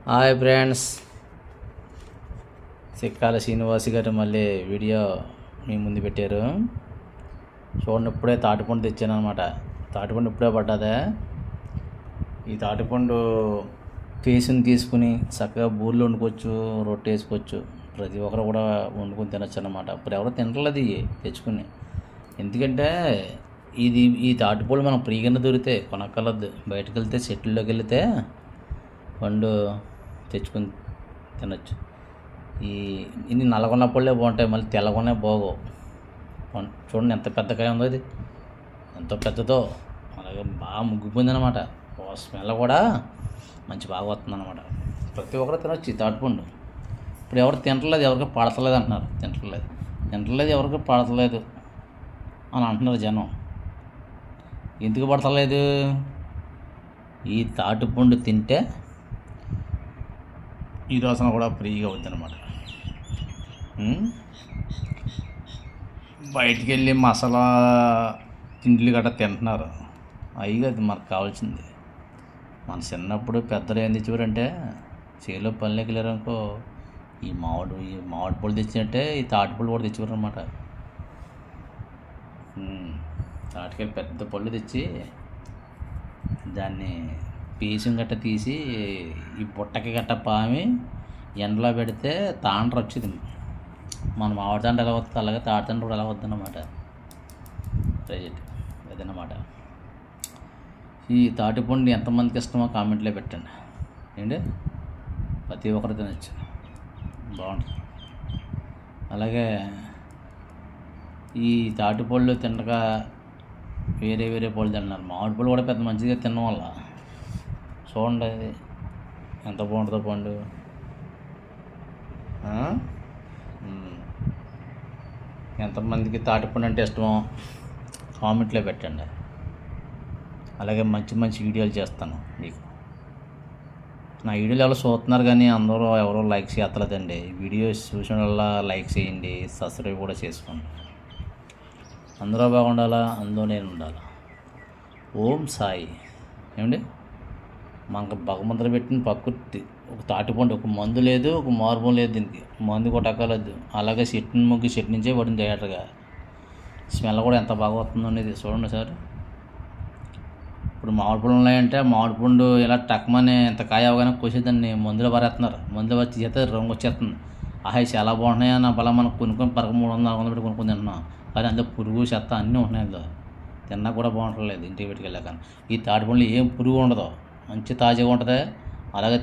Hi friends, సిక్కాల Srinivas గారు మళ్ళీ video మీ ముందు పెట్టారు. చూడండి, ఇప్పుడే తాటిపండు తెచ్చాను అనమాట. తాటిపండు ఇప్పుడే పడ్డదే. ఈ తాటిపండు పీసుని తీసుకుని చక్కగా బూర్లు వండుకోవచ్చు, రొట్టె వేసుకోవచ్చు. ప్రతి ఒక్కరు కూడా వండుకొని తినొచ్చు అనమాట. ఇప్పుడు ఎవరో తినట్లేదు ఇవి తెచ్చుకుని. ఎందుకంటే ఈ తాటిపళ్ళు మనం ఫ్రీగానే దొరికితే కొనక్కర్లేదు. బయటకు వెళ్తే చెట్లలోకి వెళితే పండు తెచ్చుకొని తినొచ్చు. ఇన్ని నల్లగొన్న పళ్ళే బాగుంటాయి, మళ్ళీ తెల్లగొనే బాగోవు. చూడండి ఎంత పెద్ద కాయ ఉందో, ఇది ఎంతో పెద్దదో. అలాగే బాగా ముగ్గిపోయింది అనమాట. స్మెల్ కూడా మంచి బాగా వస్తుంది అనమాట. ప్రతి ఒక్కరు తినొచ్చు ఈ తాటిపండు. ఇప్పుడు ఎవరు తినట్లేదు, ఎవరికి పడతలేదు అంటున్నారు. తినట్లేదు ఎవరికి పడతలేదు అని అంటున్నారు జనం. ఎందుకు పడతలేదు? ఈ తాటిపండు తింటే ఈ రోజున కూడా ఫ్రీగా అవుతుంది అనమాట. బయటికి వెళ్ళి మసాలా తిండ్లు గట్రా తింటున్నారు. అవి కాదు మనకు కావాల్సింది. మన చిన్నప్పుడు పెద్దలు ఏం తెచ్చేవారంటే, చేలో పనులకి వెళ్ళారనుకో ఈ మామిడి పళ్ళు తెచ్చినట్టే ఈ తాటిపళ్ళు కూడా తెచ్చేవారు అనమాట. తాటికాయలు పెద్ద పళ్ళు తెచ్చి దాన్ని పీసం గట్ట తీసి ఈ బుట్టకి గట్ట పామి ఎండలో పెడితే తాండ్ర వచ్చింది. మన మామిడి తాండ్ర ఎలా వస్తుంది అలాగే తాటి తాండ్ర కూడా ఎలా వద్దు అన్నమాట. రైట్, అదన్నమాట. ఈ తాటిపండు ఎంతమందికి ఇష్టమో కామెంట్లో పెట్టండి. ఏంటి, ప్రతి ఒక్కరు తినచ్చు, బాగుంటుంది. అలాగే ఈ తాటిపళ్ళు తినగా వేరే పళ్ళు తింటున్నారు. మామిడి పళ్ళు కూడా పెద్ద మంచిగా తినడం వల్ల చూడండి అది ఎంత బాగుంటుందో పండు. ఎంతమందికి తాటిపండు అంటే ఇష్టమో కామెంట్లో పెట్టండి. అలాగే మంచి వీడియోలు చేస్తాను మీకు. నా వీడియోలు ఎవరో చూస్తున్నారు కానీ ఎవరో లైక్ చేయట్లేదండి. వీడియోస్ చూసిన వల్ల లైక్ చేయండి, సబ్స్క్రైబ్ కూడా చేసుకోండి. అందరూ బాగుండాలా, అందులో నేను ఉండాలా. ఓం సాయి. ఏమండి, మనకు భగవంతుడు పెట్టిన ప్రకృతి. ఒక తాటిపండు, ఒక మందు లేదు, ఒక మార్గం లేదు దీనికి. మందు కొట్టక్కర్లేదు. అలాగే చెట్టు నుంచే పడింది డైరెక్ట్గా. స్మెల్ కూడా ఎంత బాగా వస్తుందో అనేది చూడండి సార్. ఇప్పుడు మామిడి పండు ఉన్నాయంటే మామిడి పండు ఇలా టక్మని ఎంత కాయ అవగానే కోసేదాన్ని మందులో పారేస్తున్నారు. మందులో వచ్చి చేస్తే రంగు వచ్చేస్తుంది. చాలా బాగుంటున్నాయి అన్న బలం మనం కొనుక్కొని 300-400 పెట్టి కొనుక్కొని తింటున్నాం. కానీ అందులో పురుగు చెత్త అన్నీ ఉంటున్నాయి. అందులో తిన్నా కూడా బాగుంటలేదు ఇంటికి పెట్టుకెళ్ళాక. ఈ తాటిపండ్లు ఏం పురుగు ఉండదు, మంచి తాజాగా ఉంటుంది. అలాగే